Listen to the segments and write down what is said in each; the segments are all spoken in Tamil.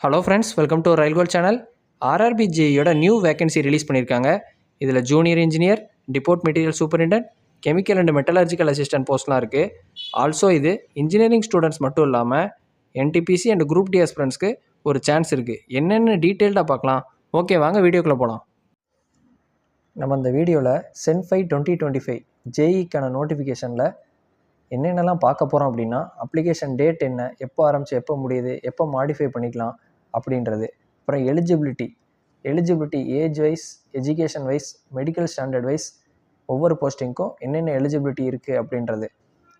ஹலோ ஃப்ரெண்ட்ஸ், வெல்கம் டு ரயில்கோல் சேனல். ஆர்ஆர்பிஜேயோட நியூ வேகன்சி ரிலீஸ் பண்ணியிருக்காங்க. இதில் junior engineer, depot material superintendent, chemical and metallurgical assistant போஸ்ட்லாம் இருக்குது. ஆல்சோ இது இன்ஜினியரிங் ஸ்டூடெண்ட்ஸ் மட்டும் இல்லாமல் என்டிபிசி அண்ட் குரூப் டி ஆஸ்பிரண்ட்ஸ்க்கு ஒரு சான்ஸ் இருக்குது. என்னென்னு டீட்டெயில்டாக பார்க்கலாம். ஓகே, வாங்க வீடியோக்குள்ளே போகலாம். நம்ம இந்த வீடியோவில் சென்ஃபை 2025 ஜேஇக்கான நோட்டிஃபிகேஷனில் என்னென்னலாம் பார்க்க போகிறோம் அப்படின்னா, அப்ளிகேஷன் டேட் என்ன, எப்போ ஆரம்பித்து எப்போ முடியுது, எப்போ மாடிஃபை பண்ணிக்கலாம் அப்படின்றது. அப்புறம் eligibility age wise, education wise, medical standard wise ஒவ்வொரு போஸ்டிங்க்கும் என்னென்ன எலிஜிபிலிட்டி இருக்குது அப்படின்றது.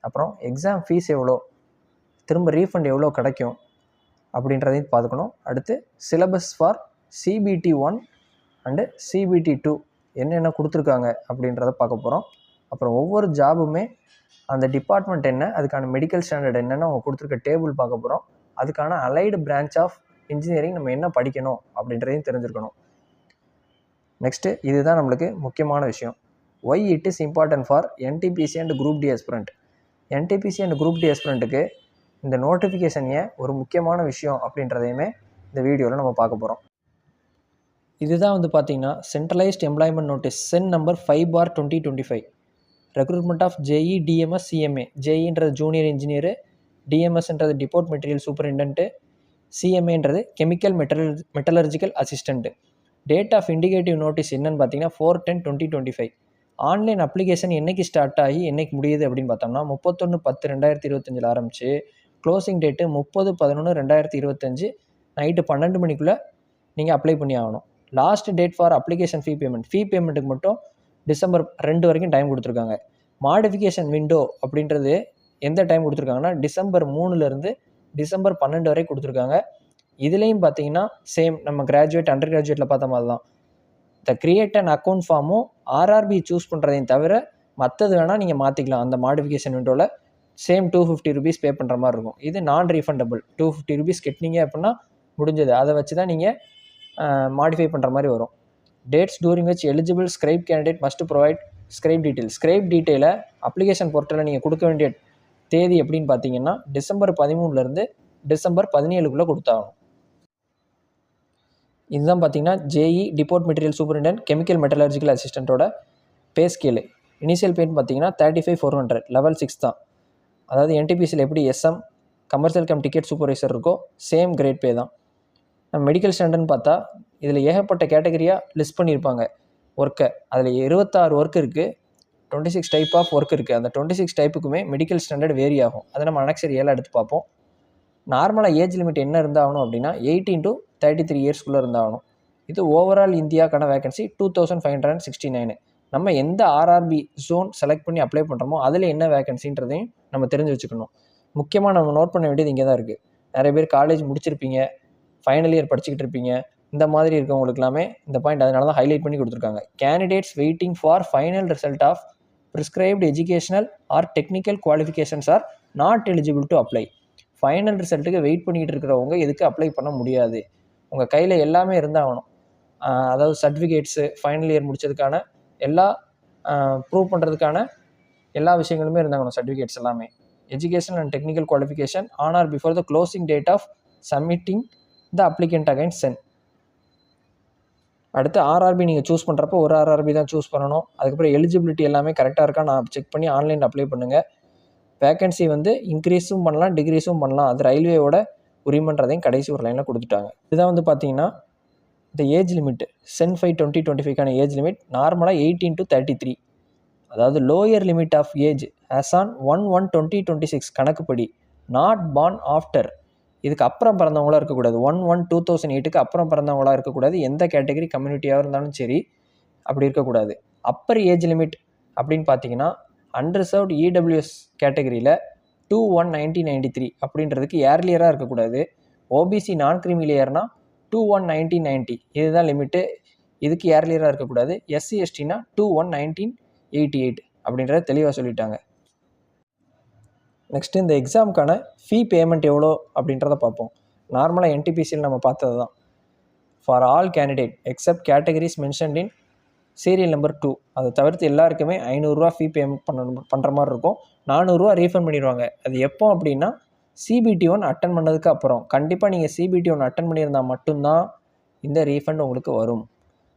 அப்புறம் எக்ஸாம் ஃபீஸ் எவ்வளோ, திரும்ப ரீஃபண்ட் எவ்வளோ கிடைக்கும் அப்படின்றதையும் பார்த்துக்கணும். அடுத்து syllabus for CBT 1 and CBT 2 என்னென்ன கொடுத்துருக்காங்க அப்படின்றத பார்க்க போகிறோம். அப்புறம் ஒவ்வொரு ஜாபுமே அந்த டிபார்ட்மெண்ட் என்ன, அதுக்கான மெடிக்கல் ஸ்டாண்டர்ட் என்னென்னு அவங்க கொடுத்துருக்க டேபிள் பார்க்க போகிறோம். அதுக்கான அலைடு பிரான்ச் ஆஃப் இன்ஜினியரிங் நம்ம என்ன படிக்கணும் அப்படின்றதையும் தெரிஞ்சுருக்கணும். நெக்ஸ்ட்டு இதுதான் நம்மளுக்கு முக்கியமான விஷயம். Why it is important for NTPC and group D aspirant. NTPC and group D ஆஸ்பிரண்ட்டுக்கு இந்த நோட்டிஃபிகேஷன் ஏன் ஒரு முக்கியமான விஷயம் அப்படின்றதையுமே இந்த வீடியோவில் நம்ம பார்க்க போகிறோம். இதுதான் பார்த்திங்கன்னா centralised employment notice CEN number 5/2025. Recruitment of JE DMS CMA. JEன்றது ஜூனியர் இன்ஜினியரு, DMSன்றது டிப்போர்ட் மெட்டீரியல் சூப்பரிண்டென்ட்டு, CMAன்றது chemical metallurgical assistant. Date of indicative notice என்னன்னு பார்த்தீங்கன்னா 4/10/2025. ஆன்லைன் அப்ளிகேஷன் என்றைக்கு ஸ்டார்ட் ஆகி என்றைக்கு முடியுது அப்படின்னு பார்த்தோம்னா 31/10/2025 ஆரம்பித்து க்ளோசிங் டேட்டு 30/11/2025 நைட்டு 12 மணிக்குள்ளே நீங்கள் அப்ளை பண்ணி ஆகணும். Last date for application fee பேமெண்ட்டுக்கு மட்டும் December 2 வரைக்கும் டைம் கொடுத்துருக்காங்க. மாடிஃபிகேஷன் விண்டோ அப்படின்றது எந்த டைம் கொடுத்துருக்காங்கன்னா December 3லேருந்து December 12 வரை கொடுத்துருக்காங்க. இதுலேயும் பார்த்தீங்கன்னா சேம் நம்ம கிராஜுவேட் அண்டர் கிராஜுவேட்டில் பார்த்த மாதிரி தான். இந்த கிரியேட் அண்ட் அக்கௌண்ட் ஃபார்மும் RRB சூஸ் பண்ணுறதையும் தவிர மற்றது வேணால் நீங்கள் மாற்றிக்கலாம். அந்த மாடிஃபிகேஷன் விண்டோவில் சேம் 250 rupees பே பண்ணுற மாதிரி இருக்கும். இது நான் ரீஃபண்டபிள். 250 rupees கட்டினீங்க அப்படின்னா முடிஞ்சது. அதை வச்சு தான் நீங்கள் மாடிஃபை பண்ணுற மாதிரி வரும். Dates during which eligible scribe candidate must provide scribe detail. Scribe டீட்டெயிலை அப்ளிகேஷன் போர்ட்டலில் நீங்கள் கொடுக்க வேண்டிய தேதி எப்படின்னு பார்த்தீங்கன்னா December 13லேருந்து December 17 கொடுத்தாகணும். இதுதான் பார்த்தீங்கன்னா JE depot material superintendent chemical metallurgical அசிஸ்டண்ட்டோட பே ஸ்கேலு. இனிஷியல் பேன்னு பார்த்தீங்கன்னா 35,400 லெவல் 6 தான். அதாவது NTPCயில் எப்படி SM commercial cum ticket supervisor இருக்கோ சேம் கிரேட் பே தான். நம்ம மெடிக்கல் ஸ்டாண்டர்ட்னு பார்த்தா இதில் ஏகப்பட்ட கேட்டகரியாக லிஸ்ட் பண்ணியிருப்பாங்க ஒர்க்கை. அதில் 26 ஒர்க் இருக்குது, 26 டைப் ஆஃப் ஒர்க் இருக்குது. அந்த 26 டைப்புக்குமே மெடிக்கல் ஸ்டாண்டர்ட் வேரி ஆகும். அதை நம்ம அனெக்சர் 7 எடுத்து பார்ப்போம். நார்மலாக ஏஜ் லிமிட் என்ன இருந்தாகணும் அப்படின்னா 18 to 33 இயர்ஸ்க்குள்ளே இருந்தாகணும். இது ஓவரால் இந்தியாக்கான வேகன்சி 2569. நம்ம எந்த RRB ஜோன் செலக்ட் பண்ணி அப்ளை பண்ணுறோமோ அதில் என்ன வேகன்சின்றதையும் நம்ம தெரிஞ்சு வச்சுக்கணும். முக்கியமாக நம்ம நோட் பண்ண வேண்டியது இங்கே தான் இருக்குது. நிறைய பேர் காலேஜ் முடிச்சிருப்பீங்க, ஃபைனல் இயர் படிச்சுக்கிட்டு இருப்பீங்க. இந்த மாதிரி இருக்கவங்களுக்கு எல்லாமே இந்த பாயிண்ட் அதனால தான் ஹைலைட் பண்ணி கொடுத்துருக்காங்க. Candidates waiting for final result of prescribed educational or technical qualifications or not eligible to apply. Final ரிசல்ட்டுக்கு வெயிட் பண்ணிக்கிட்டு இருக்கிறவங்க எதுக்கு அப்ளை பண்ண முடியாது. உங்கள் கையில் எல்லாமே இருந்தாகணும். அதாவது சர்டிஃபிகேட்ஸு, ஃபைனல் இயர் முடித்ததுக்கான எல்லா ப்ரூவ் பண்ணுறதுக்கான எல்லா விஷயங்களுமே இருந்தாகணும். சர்டிஃபிகேட்ஸ் எல்லாமே education and technical qualification on or before the closing date of submitting the applicant against CEN. அடுத்து RRB நீங்கள் சூஸ் பண்ணுறப்போ ஒரு RRB தான் சூஸ் பண்ணணும். அதுக்கப்புறம் எலிஜிபிலிட்டி எல்லாமே கரெக்டாக இருக்கா நான் செக் பண்ணி ஆன்லைனில் அப்ளை பண்ணுங்கள். வேகன்சி இன்க்ரீஸும் பண்ணலாம், டிக்ரீஸும் பண்ணலாம். அது ரயில்வேயோட உரிமைன்றதையும் கடைசி ஒரு லைனில் கொடுத்துட்டாங்க. இதுதான் பார்த்தீங்கன்னா இந்த ஏஜ் லிமிட் சென்ஃபை 2025க்கான ஏஜ் லிமிட் நார்மலாக 18 to 33. அதாவது lower limit of age as on 1/1/2026 கணக்குப்படி நாட் பார்ன் ஆஃப்டர். இதுக்கு அப்புறம் பிறந்தவங்களாக இருக்கக்கூடாது. 1/1/2008க்கு அப்புறம் பிறந்தவங்களாக இருக்கக்கூடாது. எந்த கேட்டகரி கம்யூனிட்டியாக இருந்தாலும் சரி அப்படி இருக்கக்கூடாது. அப்பர் ஏஜ் லிமிட் அப்படின்னு பார்த்தீங்கன்னா அன்ரிசர்வ்டு EWS கேட்டகரியில் 2/1/1993 அப்படின்றதுக்கு ஏர்லியராக இருக்கக்கூடாது. OBC நான் கிரீமி லேயர்னா 2/1/1990 இதுதான் லிமிட்டு. இதுக்கு ஏர்லியராக இருக்கக்கூடாது. SC STனா 2/1/1988 அப்படின்றத தெளிவாக சொல்லிட்டாங்க. நெக்ஸ்ட்டு இந்த எக்ஸாமுக்கான ஃபீ பேமெண்ட் எவ்வளோ அப்படின்றத பார்ப்போம். நார்மலாக NTPCயில் நம்ம பார்த்தது தான். For all candidate accept categories mentioned in serial number 2 அதை தவிர்த்து எல்லாருக்குமே 500 ரூபா ஃபீ பேமெண்ட் பண்ணுற மாதிரி இருக்கும். 400 ரூபா ரீஃபண்ட் பண்ணிடுவாங்க. அது எப்போ அப்படின்னா சிபிடி 1 அட்டன் பண்ணதுக்கு அப்புறம் கண்டிப்பாக நீங்கள் சிபிடி 1 அட்டன் பண்ணியிருந்தால் மட்டும்தான் இந்த ரீஃபண்ட் உங்களுக்கு வரும்.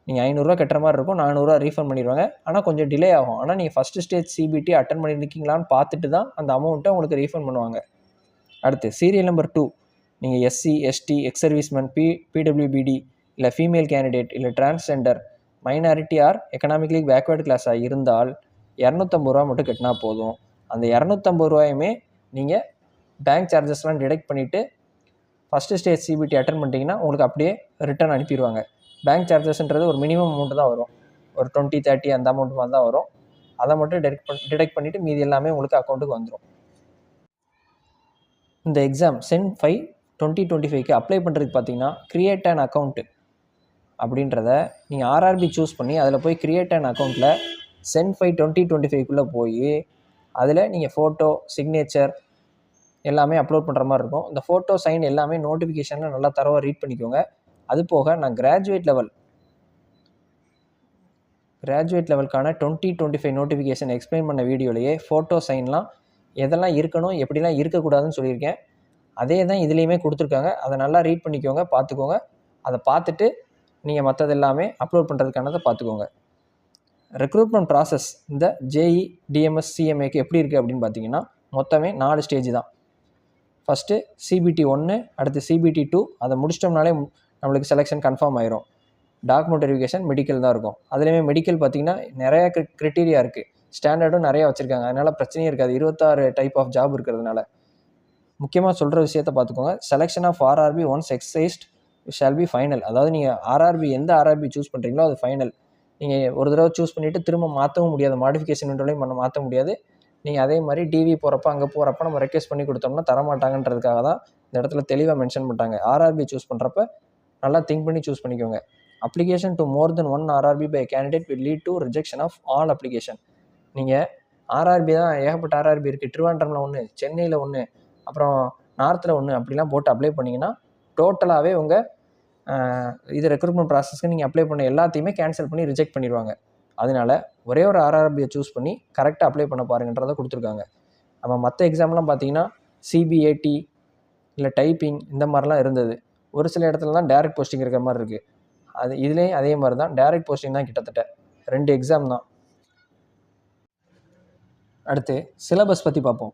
நீங்கள் 500 கட்டுற மாதிரி இருக்கும், 400 ரீஃபண்ட் பண்ணிடுவாங்க. ஆனால் கொஞ்சம் டிலே ஆகும். ஆனால் நீங்கள் ஃபஸ்ட்டு ஸ்டேஜ் சிபிடி அட்டன் பண்ணியிருக்கீங்களான்னு பார்த்துட்டு தான் அந்த அமௌண்ட்டை உங்களுக்கு ரீஃபண்ட் பண்ணுவாங்க. அடுத்து சீரியல் நம்பர் 2, நீங்கள் எஸ்சி, எஸ்டி, எக்ஸ் சர்வீஸ்மேன், பிடபிள்யூபிடி, இல்லை ஃபீமேல் கேண்டிடேட், இல்லை transgender, minority or economically backward கிளாஸாக இருந்தால் 250 ரூபா மட்டும் கட்டினா போதும். அந்த 250 ரூபாயுமே நீங்கள் பேங்க் சார்ஜஸ்லாம் டிடெக்ட் பண்ணிவிட்டு ஃபஸ்ட்டு ஸ்டேஜ் சிபிடி அட்டன் பண்ணிட்டீங்கன்னா உங்களுக்கு அப்படியே ரிட்டர்ன் அனுப்பிடுவாங்க. பேங்க் சார்ஜஸ்ன்றது ஒரு மினிமம் அமௌண்ட்டு தான் வரும், ஒரு 20, 30 அந்த அமௌண்ட் மாதிரி தான் வரும். அதை மட்டும் டிடெக்ட் பண்ணிவிட்டு மீதி எல்லாமே உங்களுக்கு அக்கௌண்ட்டுக்கு வந்துடும். இந்த எக்ஸாம் சென் 5/2025க்கு அப்ளை பண்ணுறதுக்கு பார்த்தீங்கன்னா கிரியேட் அன் அக்கௌண்ட்டு அப்படின்றத நீங்கள் ஆர்ஆர்பி சூஸ் பண்ணி அதில் போய் கிரியேட் அன் அக்கௌண்ட்டில் சென் 5/2025க்குள்ளே போய் அதில் நீங்கள் ஃபோட்டோ, சிக்னேச்சர் எல்லாமே அப்லோட் பண்ணுற மாதிரி இருக்கும். இந்த ஃபோட்டோ, சைன் எல்லாமே நோட்டிஃபிகேஷனில் நல்லா தரவாக ரீட் பண்ணிக்கோங்க. அது போக நான் கிராஜுவேட் லெவலுக்கான 2025 நோட்டிஃபிகேஷன் எக்ஸ்பிளைன் பண்ண வீடியோலையே ஃபோட்டோ, சைன்லாம் எதெல்லாம் இருக்கணும், எப்படிலாம் இருக்கக்கூடாதுன்னு சொல்லியிருக்கேன். அதே தான் இதுலேயுமே கொடுத்துருக்காங்க. அதை நல்லா ரீட் பண்ணிக்கோங்க, பார்த்துக்கோங்க. அதை பார்த்துட்டு நீங்கள் மற்றது எல்லாமே அப்லோட் பண்ணுறதுக்கானதை பார்த்துக்கோங்க. ரெக்ரூட்மெண்ட் ப்ராசஸ் இந்த ஜேஇ, டிஎம்எஸ், சிஎம்ஏக்கு எப்படி இருக்குது அப்படின்னு பார்த்தீங்கன்னா மொத்தமே 4 ஸ்டேஜ் தான். ஃபஸ்ட்டு சிபிடி 1, அடுத்து சிபிடி 2. அதை முடிச்சிட்டோம்னாலே நம்மளுக்கு செலெக்ஷன் கன்ஃபார்ம் ஆயிரும். டாக்குமெண்ட் வெரிஃபிகேஷன், மெடிக்கல் தான் இருக்கும். அதுலேயுமே மெடிக்கல் பார்த்திங்கன்னா நிறையா க்ரிட்டீரியா இருக்குது, ஸ்டாண்டர்டும் நிறையா வச்சுருக்காங்க. அதனால் பிரச்சனையே இருக்காது. 26 டைப் ஆஃப் ஜாப் இருக்கிறதுனால. முக்கியமாக சொல்கிற விஷயத்த பார்த்துக்கோங்க. Selection of RRB once exercised shall be final. அதாவது நீங்கள் எந்த ஆர்ஆர்பி சூஸ் பண்ணுறீங்களோ அது ஃபைனல். நீங்கள் ஒரு தடவை சூஸ் பண்ணிவிட்டு திரும்ப மாற்றவும் முடியாது, மாடிஃபிகேஷன்லையும் மாற்ற முடியாது. நீங்கள் அதே மாதிரி டிவி போகிறப்ப அங்கே போகிறப்ப நம்ம ரெக்வெஸ்ட் பண்ணி கொடுத்தோம்னா தரமாட்டாங்கன்றதுக்காக தான் இந்த இடத்துல தெளிவாக மென்ஷன் பண்ணிட்டாங்க. ஆர்ஆர்பி சூஸ் பண்ணுறப்ப நல்லா திங்க் பண்ணி சூஸ் பண்ணிக்கோங்க. Application to more than 1 RRB by candidate will lead to rejection of all application. நீங்கள் ஆர்ஆர்பி தான் ஏகப்பட்ட ஆர்ஆர்பி இருக்குது. திருவாண்டரமில் 1, சென்னையில் 1, அப்புறம் நார்த்தில் 1 அப்படிலாம் போட்டு அப்ளை பண்ணிங்கன்னா டோட்டலாகவே உங்கள் இது ரெக்ரூட்மெண்ட் ப்ராசஸ்க்கு நீங்கள் அப்ளை பண்ண எல்லாத்தையுமே கேன்சல் பண்ணி ரிஜெக்ட் பண்ணிடுவாங்க. அதனால் ஒரே ஒரு ஆர்ஆர்பியை சூஸ் பண்ணி கரெக்டாக அப்ளை பண்ண பாருங்கன்றதை கொடுத்துருக்காங்க. நம்ம மற்ற எக்ஸாம்லாம் பார்த்தீங்கன்னா சிபிஏடி இல்லை டைப்பிங் இந்த மாதிரிலாம் இருந்தது. ஒரு சில இடத்துல தான் டேரெக்ட் போஸ்டிங் இருக்கிற மாதிரி இருக்குது. அது இதுலேயும் அதே மாதிரி தான், டேரெக்ட் போஸ்டிங் தான். கிட்டத்தட்ட 2 எக்ஸாம் தான். அடுத்து சிலபஸ் பற்றி பார்ப்போம்.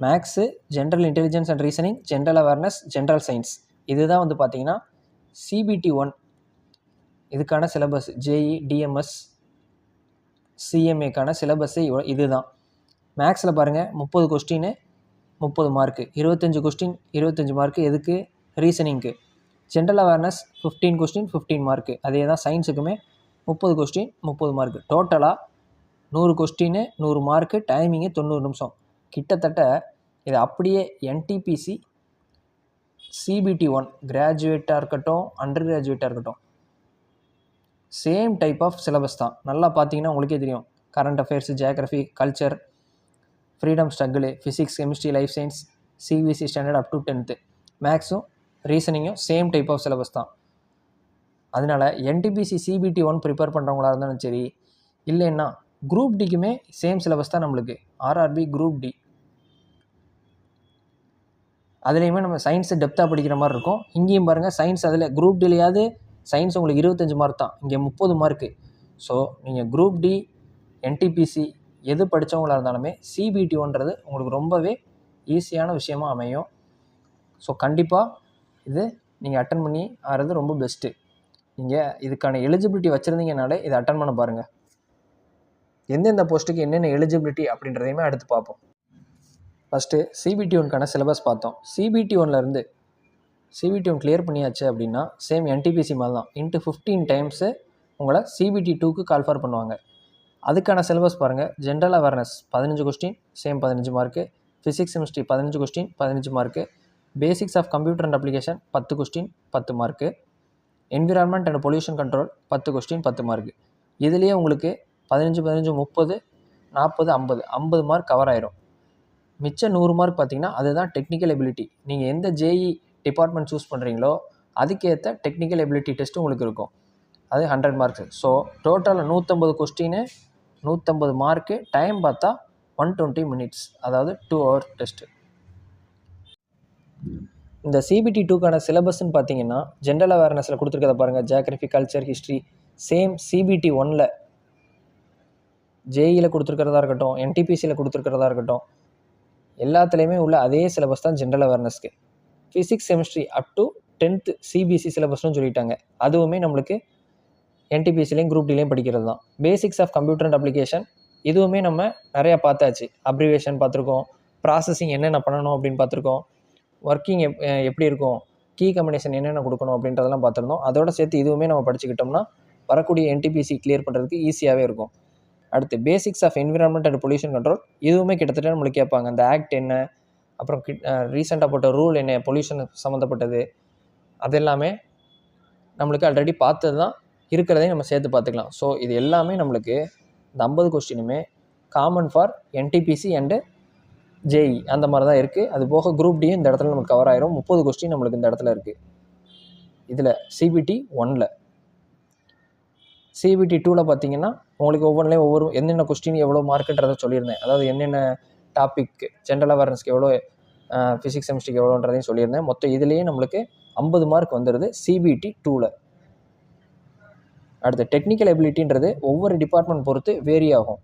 Maths, general intelligence and reasoning, general awareness, general science. இதுதான் வந்து பார்த்திங்கன்னா சிபிடி 1 இதுக்கான சிலபஸ். ஜேஇ, டிஎம்எஸ், சிஎம்ஏக்கான சிலபஸ்ஸு இது தான். மேக்ஸில் பாருங்கள் 30 கொஸ்டின் 30 மார்க்கு, 25 கொஸ்டின் 25 மார்க்கு. எதுக்கு? ரீசனிங்க்கு. General awareness 15 question 15 mark. அதே தான் சயின்ஸுக்குமே 30 கொஸ்டின் 30 மார்க்கு. டோட்டலாக 100 கொஸ்டின் 100 மார்க்கு. டைமிங்கு 90 நிமிஷம். கிட்டத்தட்ட இது அப்படியே என்டிபிசி சிபிடி 1 கிராஜுவேட்டாக இருக்கட்டும், அண்டர் கிராஜுவேட்டாக இருக்கட்டும், சேம் டைப் ஆஃப் சிலபஸ் தான். நல்லா பார்த்தீங்கன்னா உங்களுக்கே தெரியும். Current affairs, geography, culture, freedom struggle, physics, chemistry, life science, CBSE standard up to 10th. மேக்ஸும் ரீசனிங்கும் சேம் டைப் ஆஃப் சிலபஸ் தான். அதனால் என்டிபிசி சிபிடி 1 ப்ரிப்பேர் பண்ணுறவங்களா இருந்தாலும் சரி, இல்லைன்னா குரூப் டிக்குமே சேம் சிலபஸ் தான் நம்மளுக்கு. ஆர்ஆர்பி குரூப் டி அதுலேயுமே நம்ம சயின்ஸு டெப்த்தாக படிக்கிற மாதிரி இருக்கும். இங்கேயும் பாருங்கள் சயின்ஸ் அதில் குரூப் டிலையாவது சயின்ஸ் உங்களுக்கு 25 மார்க் தான், இங்கே 30 மார்க்கு. ஸோ நீங்கள் குரூப் டி, என்டிபிசி எது படித்தவங்களாக இருந்தாலுமே சிபிடி 1ன்றது உங்களுக்கு ரொம்பவே ஈஸியான விஷயமாக அமையும். ஸோ கண்டிப்பாக இது நீங்கள் அட்டன் பண்ணி ஆகிறது ரொம்ப பெஸ்ட்டு. நீங்கள் இதுக்கான எலிஜிபிலிட்டி வச்சுருந்தீங்கனாலே இதை அட்டன் பண்ண பாருங்கள். எந்தெந்த போஸ்ட்டுக்கு என்னென்ன எலிஜிபிலிட்டி அப்படின்றதையுமே அடுத்து பார்ப்போம். ஃபஸ்ட்டு சிபிடி 1க்கான சிலபஸ் பார்த்தோம். சிபிடி 1லேருந்து சிபிடி 1 கிளியர் பண்ணியாச்சு அப்படின்னா சேம் என்டிபிசி மாதிரி தான். இன்ட்டு 15 டைம்ஸு உங்களை சிபிடி 2க்கு கால் ஃபார் பண்ணுவாங்க. அதுக்கான சிலபஸ் பாருங்கள். General awareness 15 question same 15 mark. Physics, chemistry 15 question 15 mark. Basics of computer and application 10 question 10 mark. Environment and pollution control 10 question 10 mark. இதுலேயே உங்களுக்கு 15 15 30 40 50 மார்க் கவர் ஆயிரும். மிச்சம் 100 மார்க் பார்த்தீங்கன்னா அதுதான் டெக்னிக்கல் எபிலிட்டி. நீங்கள் எந்த ஜேஇ டிபார்ட்மெண்ட் சூஸ் பண்ணுறீங்களோ அதுக்கேற்ற டெக்னிக்கல் எபிலிட்டி டெஸ்ட்டு உங்களுக்கு இருக்கும். அது 100 மார்க்ஸ். ஸோ டோட்டலாக 150 கொஸ்டின் 150 மார்க்கு. டைம் பார்த்தா 120 மினிட்ஸ், அதாவது 2 hour டெஸ்ட்டு. இந்த CBT 2க்கான சிலபஸ்ன்னு பார்த்தீங்கன்னா ஜென்ரல் அவேர்னஸில் கொடுத்துருக்கத பாருங்கள். Geography, culture, history same CBT 1ல் ஜேஇயில் கொடுத்துருக்கிறதா இருக்கட்டும், NTPCயில் கொடுத்துருக்கிறதா இருக்கட்டும், எல்லாத்துலேயுமே உள்ள அதே சிலபஸ் தான் ஜென்ரல் அவேர்னஸ்க்கு. Physics, chemistry up to 10th CBC சிலபஸ்னு சொல்லிட்டாங்க. அதுவுமே நம்மளுக்கு NTPCலையும் குரூப் டிலையும் படிக்கிறது தான். Basics of computer and application இதுவுமே நம்ம நிறையா பார்த்தாச்சு. அப்ரிவேஷன் பார்த்துருக்கோம், ப்ராசஸிங் என்னென்ன பண்ணணும் அப்படின்னு பார்த்துருக்கோம், ஒர்க்கிங் எப்படி இருக்கும், கீ கம்பினேஷன் என்னென்ன கொடுக்கணும் அப்படின்றதெல்லாம் பார்த்துருந்தோம். அதோட சேர்த்து இதுவுமே நம்ம படிச்சுக்கிட்டோம்னா வரக்கூடிய NTPC கிளியர் பண்ணுறதுக்கு ஈஸியாகவே இருக்கும். அடுத்து basics of environment and pollution control இதுவுமே கிட்டத்தட்ட நம்மளுக்கு கேட்பாங்க. அந்த ஆக்ட் என்ன, அப்புறம் ரீசெண்டாக போட்ட ரூல் என்ன, பொல்யூஷன் சம்மந்தப்பட்டது, அதெல்லாமே நம்மளுக்கு ஆல்ரெடி பார்த்தது தான், இருக்கிறதையும் நம்ம சேர்த்து பார்த்துக்கலாம். ஸோ இது எல்லாமே நம்மளுக்கு இந்த 50 கொஸ்டினுமே common for NTPC and JE அந்த மாதிரி தான் இருக்குது. அது போக குரூப் டியும் இந்த இடத்துல நமக்கு கவர் ஆயிரும். 30 கொஸ்டின் நம்மளுக்கு இந்த இடத்துல இருக்குது. இதில் CBT 1ல். CBT 2ல் பார்த்தீங்கன்னா உங்களுக்கு ஒவ்வொன்றிலையும் ஒவ்வொரு என்னென்ன கொஸ்டின் எவ்வளோ மார்க்குன்றதை சொல்லியிருந்தேன். அதாவது என்னென்ன டாபிக் ஜென்ரல் அவேர்னஸ்க்கு எவ்வளோ, ஃபிசிக்ஸ் கெமிஸ்ட்ரிக்கு எவ்வளோன்றதையும் சொல்லியிருந்தேன். மொத்தம் இதுலேயே நம்மளுக்கு 50 மார்க் வந்துடுது CBT 2ல். அடுத்து டெக்னிக்கல் எபிலிட்டின்றது ஒவ்வொரு டிபார்ட்மெண்ட் பொறுத்து வேரி ஆகும்.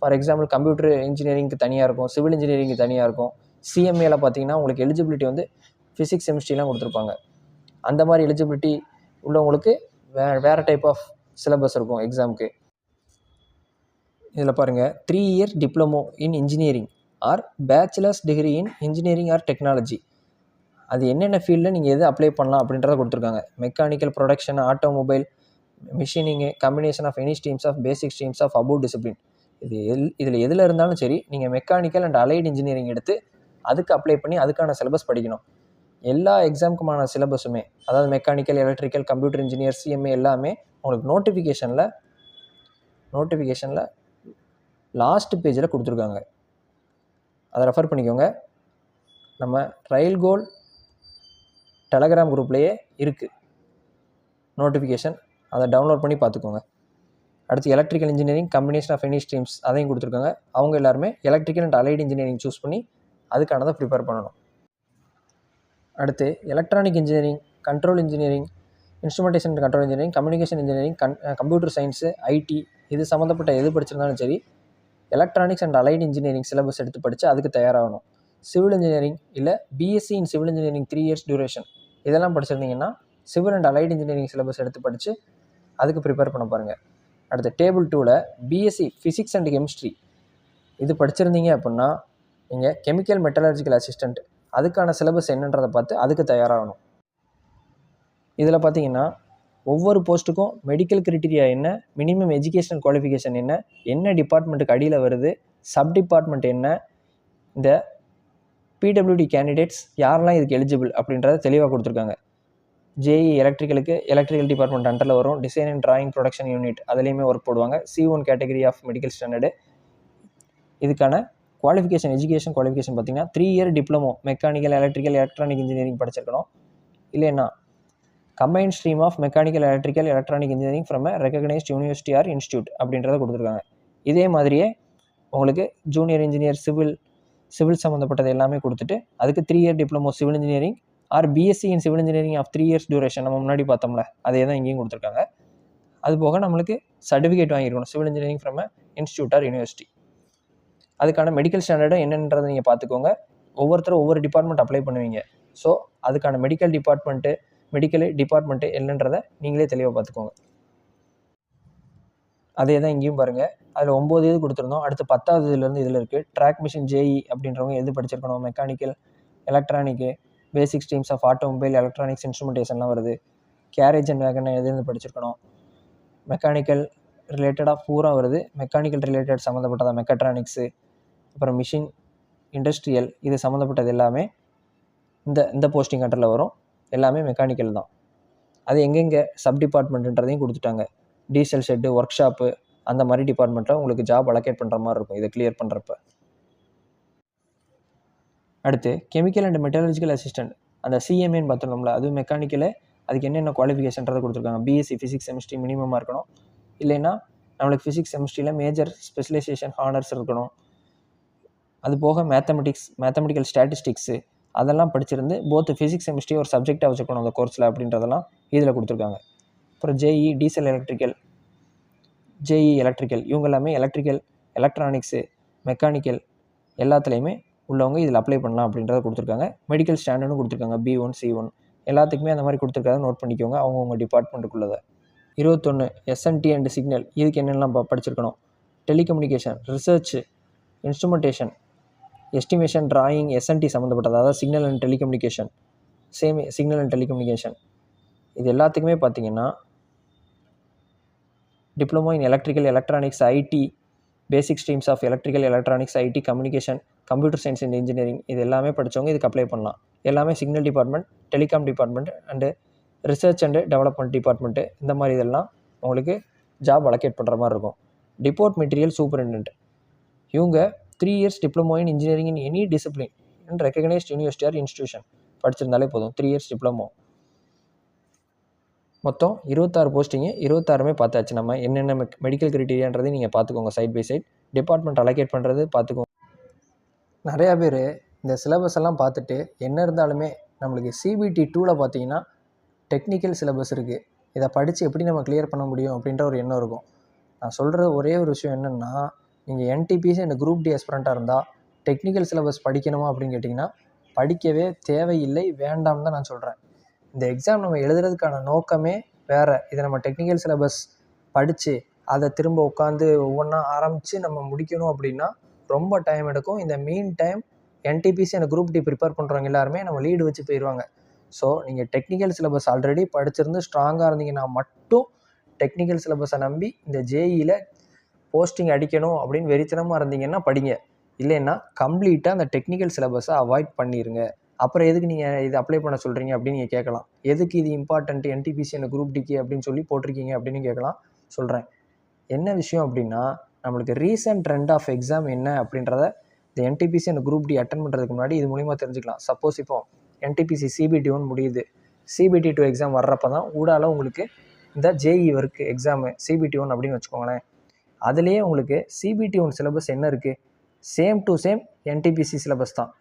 ஃபார் எக்ஸாம்பிள் கம்ப்யூட்டர் இன்ஜினியரிங்க்கு தனியாக இருக்கும், சிவில் இன்ஜினியரிங்க்கு தனியாக இருக்கும். CMAல பார்த்தீங்கன்னா உங்களுக்கு எலிஜிபிலிட்டி வந்து ஃபிசிக்ஸ் கெமிஸ்ட்ரிலாம் கொடுத்துருப்பாங்க. அந்த மாதிரி எலிஜிபிலிட்டி உள்ளவங்களுக்கு வேறு டைப் ஆஃப் சிலபஸ் இருக்கும் எக்ஸாமுக்கு. இதில் பாருங்கள், 3 year diploma in engineering or bachelors degree in engineering or technology. அது என்னென்ன ஃபீல்டில் நீங்கள் எது அப்ளை பண்ணலாம் அப்படின்றத கொடுத்துருக்காங்க. Mechanical, production, automobile, machining, combination of any streams of basic streams of about discipline. இதில் எதில் இருந்தாலும் சரி நீங்கள் மெக்கானிக்கல் அண்ட் அலைடு இன்ஜினியரிங் எடுத்து அதுக்கு அப்ளை பண்ணி அதுக்கான சிலபஸ் படிக்கணும். எல்லா எக்ஸாமுக்குமான சிலபஸுமே, அதாவது mechanical, electrical, computer engineer, CMA எல்லாமே உங்களுக்கு நோட்டிஃபிகேஷனில் லாஸ்ட் பேஜில் கொடுத்துருக்காங்க. அதை ரெஃபர் பண்ணிக்கோங்க. நம்ம ரயில்கோல் டெலகிராம் குரூப்லேயே இருக்குது நோட்டிஃபிகேஷன், அதை டவுன்லோட் பண்ணி பார்த்துக்கோங்க. அடுத்து electrical engineering, combination of any streams அதையும் கொடுத்துருக்காங்க. அவங்க எல்லாருமே electrical and allied engineering choose பண்ணி அதுக்கானதை ப்ரிப்பேர் பண்ணணும். அடுத்து electronic engineering, control engineering, instrumentation and control engineering, communication engineering, computer science, IT இது சம்மந்தப்பட்ட எது படிச்சிருந்தாலும் சரி electronics and allied engineering syllabus எடுத்து படித்து அதுக்கு தயாராகணும். சிவில் இன்ஜினியரிங் இல்லை BSc in civil engineering 3 years duration இதெல்லாம் படிச்சிருந்தீங்கன்னா civil and allied engineering syllabus எடுத்து படித்து அதுக்கு ப்ரிப்பேர் பண்ண பாருங்கள். அடுத்து டேபிள் 2ல் BSc ஃபிசிக்ஸ் அண்ட் கெமிஸ்ட்ரி இது படிச்சிருந்தீங்க அப்படின்னா நீங்கள் கெமிக்கல் மெட்டலர்ஜிக்கல் அசிஸ்டண்ட் அதுக்கான சிலபஸ் என்னன்றதை பார்த்து அதுக்கு தயாராகணும். இதில் பார்த்தீங்கன்னா ஒவ்வொரு போஸ்ட்டுக்கும் மெடிக்கல் கிரிட்டீரியா என்ன, மினிமம் எஜுகேஷனல் குவாலிஃபிகேஷன் என்ன டிபார்ட்மெண்ட்டுக்கு அடியில் வருது, சப் டிபார்ட்மெண்ட் என்ன, இந்த PWD கேண்டிடேட்ஸ் யாரெல்லாம் இதுக்கு எலிஜிபிள் அப்படின்றத தெளிவாக கொடுத்துருக்காங்க. ஜேஇ எலக்ட்ரிக்கலுக்கு எலக்ட்ரிக்கல் டிபார்ட்மெண்ட் அண்டரில் வரும். Design and drawing production unit அதுலேயுமே ஒர்க் போடுவாங்க. C1 category of medical standard. இதுக்கான குவாலிஃபிகேஷன், எஜுகேஷன் குவாலிஃபிகேஷன் பார்த்தீங்கன்னா 3 year diploma mechanical, electrical, electronic engineering படிச்சிருக்கணும். இல்லைன்னா combined stream of mechanical, electrical, electronic engineering from recognised university or institute அப்படின்றத கொடுத்துருக்காங்க. இதே மாதிரியே உங்களுக்கு ஜூனியர் இன்ஜினியர், சிவில் சம்மந்தப்பட்டது எல்லாமே கொடுத்துட்டு அதுக்கு 3 year diploma civil engineering or BSc in civil engineering of 3 years duration நம்ம முன்னாடி பார்த்தோம்ல அதே தான் இங்கேயும் கொடுத்துருக்காங்க. அது போக நம்மளுக்கு சர்டிஃபிகேட் வாங்கியிருக்கணும் civil engineering from institute or university. அதுக்கான மெடிக்கல் ஸ்டாண்டர்டு என்னன்றதை நீங்கள் பார்த்துக்கோங்க. ஒவ்வொருத்தரும் ஒவ்வொரு டிபார்ட்மெண்ட் அப்ளை பண்ணுவீங்க. ஸோ அதுக்கான மெடிக்கல் டிபார்ட்மெண்ட்டு என்னன்றதை நீங்களே தெளிவாக பார்த்துக்கோங்க. அதே தான் இங்கேயும் பாருங்கள். அதில் 9 இது கொடுத்துருந்தோம். அடுத்து 10வது இதுலேருந்து இதில் இருக்குது. ட்ராக் மிஷின் ஜேஇ அப்படின்றவங்க எது படிச்சிருக்கணும், mechanical, electronic, basic streams of automobile, electronics, இன்ஸ்ட்ருமெண்டேஷன்லாம் வருது. கேரேஜ் அண்ட் வேகன் எதுன்னு படிச்சிருக்கணும். மெக்கானிக்கல் ரிலேட்டடாக பூரா வருது. மெக்கானிக்கல் ரிலேட்டட் சம்மந்தப்பட்டதாக மெக்கட்ரானிக்ஸு, அப்புறம் மிஷின், இண்டஸ்ட்ரியல் இது சம்மந்தப்பட்டது எல்லாமே இந்த போஸ்டிங் அண்டரில் வரும். எல்லாமே மெக்கானிக்கல் தான். அது எங்கெங்கே சப் டிபார்ட்மெண்ட்டுன்றதையும் கொடுத்துட்டாங்க. டீசல் ஷெட்டு, ஒர்க் ஷாப்பு அந்த மாதிரி டிபார்ட்மெண்ட்டில் உங்களுக்கு ஜாப் அலோகேட் பண்ணுற மாதிரி இருக்கும் இதை கிளியர் பண்ணுறப்ப. அடுத்து கெமிக்கல் அண்ட் மெட்டலர்ஜிக்கல் அசிஸ்டன்ட் அந்த CMAன்னு பார்த்துருந்தோம்ல, அதுவும் மெக்கானிக்கலு. அதுக்கு என்னென்ன குவாலிஃபிகேஷன்றதை கொடுத்துருக்காங்க. BSc ஃபிசிக்ஸ் கெமிஸ்ட்ரி மினிமமாக இருக்கணும். இல்லைன்னா நம்மளுக்கு ஃபிசிக்ஸ் கெமிஸ்ட்ரியில் மேஜர் ஸ்பெஷலைசேஷன் ஹானர்ஸ் இருக்கணும். அது போக மேத்தமெட்டிக்கல் ஸ்டாட்டிஸ்டிக்ஸு அதெல்லாம் படிச்சிருந்து போத் ஃபிசிக்ஸ் கெமிஸ்ட்ரி ஒரு சப்ஜெக்டாக வச்சுக்கணும் அந்த கோர்ஸில் அப்படின்றதெல்லாம் இதில் கொடுத்துருக்காங்க. அப்புறம் JE diesel electrical, JE electrical, இவங்க எல்லாமே எலக்ட்ரிக்கல், எலக்ட்ரானிக்ஸு, மெக்கானிக்கல் எல்லாத்துலேயுமே உள்ளவங்க இதில் அப்ளை பண்ணலாம் அப்படின்றத கொடுத்துருக்காங்க. மெடிக்கல் ஸ்டாண்டர்டும் கொடுத்துருக்காங்க, B1 C1 எல்லாத்துக்குமே அந்த மாதிரி கொடுத்துருக்காங்க. நோட் பண்ணிக்கோங்க அவங்கவுங்க டிபார்ட்மெண்ட்டுக்குள்ளதை. 21 எஸ்என்டி அண்ட் சிக்னல், இதுக்கு என்னென்னலாம் படிச்சிருக்கணும். Telecommunication, research, instrumentation, estimation, drawing, SNT சம்மந்தப்பட்டது, அதாவது signal and telecommunication, signal and telecommunication இது எல்லாத்துக்குமே பார்த்தீங்கன்னா diploma in electrical, electronics, IT, basic streams of electrical, electronics, IT, communication, computer science and engineering இது எல்லாமே படித்தவங்க இதுக்கு அப்ளை பண்ணலாம். எல்லாமே signal department, telecom department and research and development department, இந்த மாதிரி இதெல்லாம் உங்களுக்கு ஜாப் அலோகேட் பண்ணுற மாதிரி இருக்கும். டிபோர்ட் மெட்டீரியல் சூப்பரிண்டென்ட், இவங்க 3 years diploma in engineering in any discipline in recognised university or institution படிச்சிருந்தாலே போதும். 3 இயர்ஸ் டிப்ளமோ. மொத்தம் 26 போஸ்டிங்கு, 26மே பார்த்தாச்சு. நம்ம என்னென்ன மெடிக்கல் கிரைட்டீரியான்றதையும் நீங்கள் பார்த்துக்கோங்க. Side by side department allocate பண்ணுறது பார்த்துக்கோங்க. நிறையா பேர் இந்த சிலபஸ் எல்லாம் பார்த்துட்டு என்ன இருந்தாலுமே நம்மளுக்கு CBT 2ல் பார்த்தீங்கன்னா டெக்னிக்கல் சிலபஸ் இருக்குது, இதை படித்து எப்படி நம்ம கிளியர் பண்ண முடியும் அப்படின்ற ஒரு எண்ணம் இருக்கும். நான் சொல்கிற ஒரே ஒரு விஷயம் என்னென்னா, நீங்கள் NTPC அண்ட் குரூப் டி ஆஸ்பிரண்ட்டாக இருந்தால் டெக்னிக்கல் சிலபஸ் படிக்கணுமா அப்படின்னு கேட்டிங்கன்னா படிக்கவே தேவையில்லை, வேண்டாம்னு தான் நான் சொல்கிறேன். இந்த எக்ஸாம் நம்ம எழுதுறதுக்கான நோக்கமே வேறு. இதை நம்ம டெக்னிக்கல் சிலபஸ் படித்து அதை திரும்ப உட்காந்து ஒவ்வொன்றா ஆரம்பித்து நம்ம முடிக்கணும் அப்படின்னா ரொம்ப டைம் எடுக்கும். இந்த meantime NTPC and group D prepare பண்ணுறவங்க எல்லாருமே நம்ம லீடு வச்சு போயிடுவாங்க. ஸோ நீங்கள் டெக்னிக்கல் சிலபஸ் ஆல்ரெடி படிச்சிருந்து ஸ்ட்ராங்காக இருந்தீங்கன்னா மட்டும் டெக்னிக்கல் சிலபஸை நம்பி இந்த ஜேஇயில் போஸ்டிங் அடிக்கணும் அப்படின்னு வெறித்தனமாக இருந்தீங்கன்னா படிங்க. இல்லைன்னா கம்ப்ளீட்டாக அந்த டெக்னிக்கல் சிலபஸை அவாய்ட் பண்ணிடுங்க. அப்புறம் எதுக்கு நீங்கள் இது அப்ளை பண்ண சொல்கிறீங்க அப்படின்னு நீங்கள் கேட்கலாம். எதுக்கு இது இம்பார்ட்டன்ட் NTPC அண்ட் குரூப் டிக்கு அப்படின்னு சொல்லி போட்டிருக்கீங்க அப்படின்னு கேட்கலாம். சொல்கிறேன் என்ன விஷயம் அப்படின்னா, நம்மளுக்கு ரீசன்ட் ட்ரெண்ட் ஆஃப் எக்ஸாம் என்ன அப்படின்றத இந்த NTPC and group D attend பண்ணுறதுக்கு முன்னாடி இது மூலிமா தெரிஞ்சுக்கலாம். சப்போஸ் இப்போ NTPC CBT 1 முடியுது, CBT 2 எக்ஸாம் வர்றப்போ தான் ஊடால உங்களுக்கு இந்த ஜேஇ ஒர்க்கு எக்ஸாமு CBT 1 அப்படின்னு வச்சுக்கோங்களேன். அதுலேயே உங்களுக்கு CBT 1 சிலபஸ் என்ன இருக்குது, same to same NTPC syllabus தான்.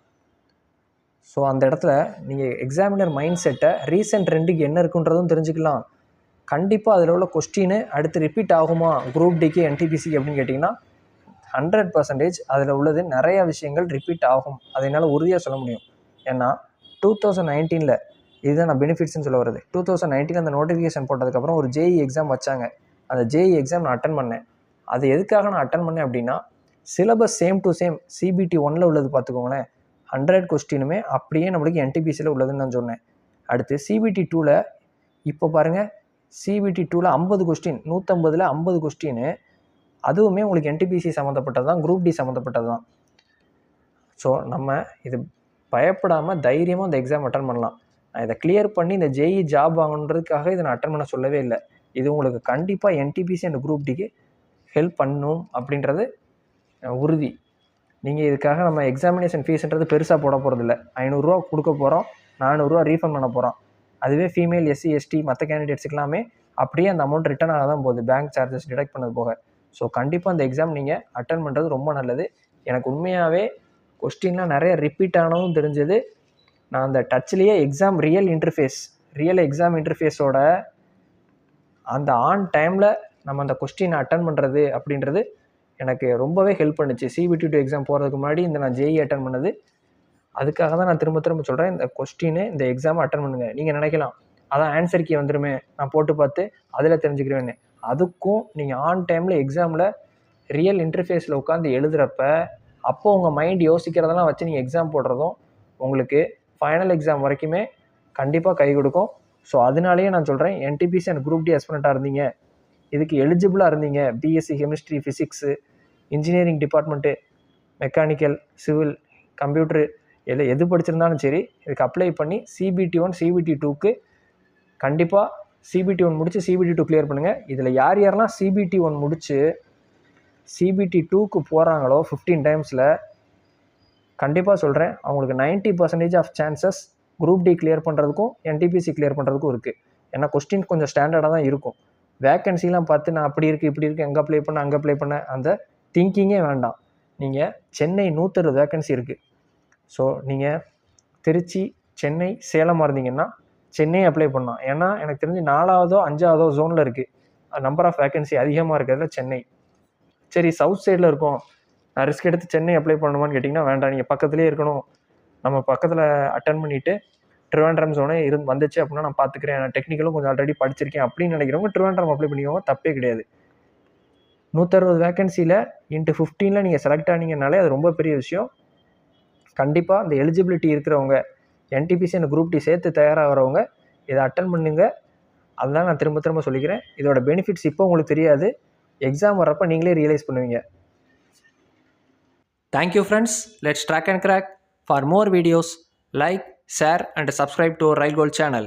ஸோ அந்த இடத்துல நீங்கள் எக்ஸாமினர் மைண்ட் செட்டை ரீசன்ட் ட்ரெண்டுக்கு என்ன இருக்குன்றதும் தெரிஞ்சுக்கலாம். கண்டிப்பாக அதில் உள்ள கொஸ்டின் அடுத்து ரிப்பீட் ஆகுமா குரூப் டிக்கு NTPCக்கு அப்படின்னு கேட்டிங்கன்னா 100% அதில் உள்ளது நிறைய விஷயங்கள் ரிப்பீட் ஆகும். அதை என்னால் உறுதியாக சொல்ல முடியும். ஏன்னா 2019 இதுதான் நான் பெனிஃபிட்ஸ்னு சொல்ல வருது. 2019 அந்த நோட்டிஃபிகேஷன் போட்டதுக்கப்புறம் ஒரு ஜேஇ எக்ஸாம் வச்சாங்க. அந்த ஜேஇ எக்ஸாம் நான் அட்டன் பண்ணேன். அது எதுக்காக நான் அட்டன் பண்ணேன் அப்படின்னா, syllabus same to same CBT 1ல் உள்ளது பார்த்துக்கோங்களேன். 100 கொஸ்டினுமே அப்படியே நம்மளுக்கு NTPCயில் உள்ளதுன்னு நான் சொன்னேன். அடுத்து CBT 2ல் இப்போ பாருங்கள், CBT 2ல் 50 கொஸ்டின், 150ல் 50 கொஸ்டின், அதுவுமே உங்களுக்கு NTPC சம்மந்தப்பட்டது தான், குரூப் டி சம்மந்தப்பட்டது தான். ஸோ நம்ம இது பயப்படாமல் தைரியமாக இந்த எக்ஸாம் அட்டன் பண்ணலாம். நான் இதை கிளியர் பண்ணி இந்த ஜேஇ ஜாப் வாங்கணுன்றதுக்காக இதை நான் அட்டன் பண்ண சொல்லவே இல்லை. இது உங்களுக்கு கண்டிப்பாக NTPC அண்ட் குரூப் டிக்கு ஹெல்ப் பண்ணும் அப்படின்றது உறுதி. நீங்கள் இதுக்காக நம்ம எக்ஸாமினேஷன் ஃபீஸ்ன்றது பெருசாக போட போகிறதில்ல. 500 ரூபா கொடுக்க போகிறோம், 400 ரூபா ரீஃபண்ட் பண்ண போகிறோம். அதுவே ஃபீமேல், SC, ST மற்ற கேண்டிடேட்ஸுக்கெல்லாமே அப்படியே அந்த அமௌண்ட் ரிட்டர்ன் ஆக தான் போகுது, பேங்க் சார்ஜஸ் டிடக்ட் பண்ணது போக. ஸோ கண்டிப்பாக அந்த எக்ஸாம் நீங்கள் அட்டன் பண்ணுறது ரொம்ப நல்லது. எனக்கு உண்மையாகவே கொஸ்டின்லாம் நிறைய ரிப்பீட் ஆனதும் தெரிஞ்சது. நான் அந்த டச்லேயே எக்ஸாம் ரியல் எக்ஸாம் இன்டர்ஃபேஸோட அந்த ஆன் டைமில் நம்ம அந்த கொஸ்டினை அட்டன் பண்ணுறது அப்படின்றது எனக்கு ரொம்பவே ஹெல்ப் பண்ணுச்சு. CBT 2 எக்ஸாம் போகிறதுக்கு முன்னாடி நான் ஜேஇ அட்டன் பண்ணது. அதுக்காக தான் நான் திரும்ப சொல்கிறேன், இந்த கொஸ்டின் இந்த எக்ஸாமை அட்டன் பண்ணுங்கள். நீங்கள் நினைக்கலாம் அதான் ஆன்சர் கீ வந்துடுமே, நான் போட்டு பார்த்து அதில் தெரிஞ்சுக்கிறேன்னு. அதுக்கும் நீங்கள் ஆன் டைமில் எக்ஸாமில் ரியல் இன்டர்ஃபேஸில் உட்காந்து எழுதுகிறப்ப அப்போது உங்கள் மைண்ட் யோசிக்கிறதெல்லாம் வச்சு நீங்கள் எக்ஸாம் போடுறதும் உங்களுக்கு ஃபைனல் எக்ஸாம் வரைக்குமே கண்டிப்பாக கை கொடுக்கும். ஸோ அதனாலேயே நான் சொல்கிறேன், NTPC அண்ட் குரூப் டி ஆஸ்பிரண்ட்டாக இருந்தீங்க, இதுக்கு எலிஜிபிளாக இருந்தீங்க, BSc chemistry, physics, engineering department, mechanical, civil, computer எது படிச்சிருந்தாலும் சரி இதுக்கு அப்ளை பண்ணி CBT 1 CBT 2க்கு கண்டிப்பாக CBT 1 முடித்து CBT 2 கிளியர் பண்ணுங்கள். இதில் யாரெல்லாம் CBT 1 முடித்து CBT 2க்கு போகிறாங்களோ 15 டைம்ஸில் கண்டிப்பாக சொல்கிறேன், அவங்களுக்கு 90% of chances group D clear பண்ணுறதுக்கும் NTPC கிளியர் பண்ணுறதுக்கும் இருக்குது. ஏன்னா கொஸ்டின் கொஞ்சம் ஸ்டாண்டர்டாக தான் இருக்கும். வேக்கன்சிலாம் பார்த்து நான் அப்படி இருக்குது இப்படி இருக்குது, அங்கே அப்ளை பண்ண அந்த திங்கிங்கே வேண்டாம். நீங்கள் சென்னை 160 வேக்கன்சி இருக்குது. ஸோ நீங்கள் திருச்சி, சென்னை, சேலமாக இருந்தீங்கன்னா சென்னை அப்ளை பண்ணலாம். ஏன்னா எனக்கு தெரிஞ்சு 4வதோ 5வதோ ஜோனில் இருக்குது. நம்பர் ஆஃப் வேக்கன்சி அதிகமாக இருக்கிறதுல சென்னை. சரி, சவுத் சைடில் இருக்கும், நான் ரிஸ்க் எடுத்து சென்னை அப்ளை பண்ணணுமான்னு கேட்டிங்கன்னா வேண்டாம். நீங்கள் பக்கத்துலேயே இருக்கணும், நம்ம பக்கத்தில் அட்டன் பண்ணிவிட்டு ட்ரிவாண்ட்ரம் ஜோனே வந்துச்சு அப்படின்னா நான் பார்த்துக்கிறேன், நான் டெக்னிக்கலும் கொஞ்சம் ஆல்ரெடி படிச்சிருக்கேன் அப்படின்னு நினைக்கிறவங்க ட்ரிவாண்ட்ரம் அப்ளை பண்ணிக்கோங்க, தப்பே கிடையாது. 160 வேக்கன்சியில் இன்ட்டு 15 நீங்கள் செலக்ட் ஆனீங்கனாலே அது ரொம்ப பெரிய விஷயம். கண்டிப்பாக அந்த எலிஜிபிலிட்டி இருக்கிறவங்க, என்டிபிசி அந்த குரூப் டி சேர்த்து தயாராகிறவங்க இதை அட்டன் பண்ணுங்க. அதுதான் நான் திரும்ப திரும்ப சொல்லிக்கிறேன். இதோட பெனிஃபிட்ஸ் இப்போ உங்களுக்கு தெரியாது, எக்ஸாம் வரப்போ நீங்களே ரியலைஸ் பண்ணுவீங்க. Thank you friends. Let's track and crack. For more videos, like, share and subscribe to our Rail Gold channel.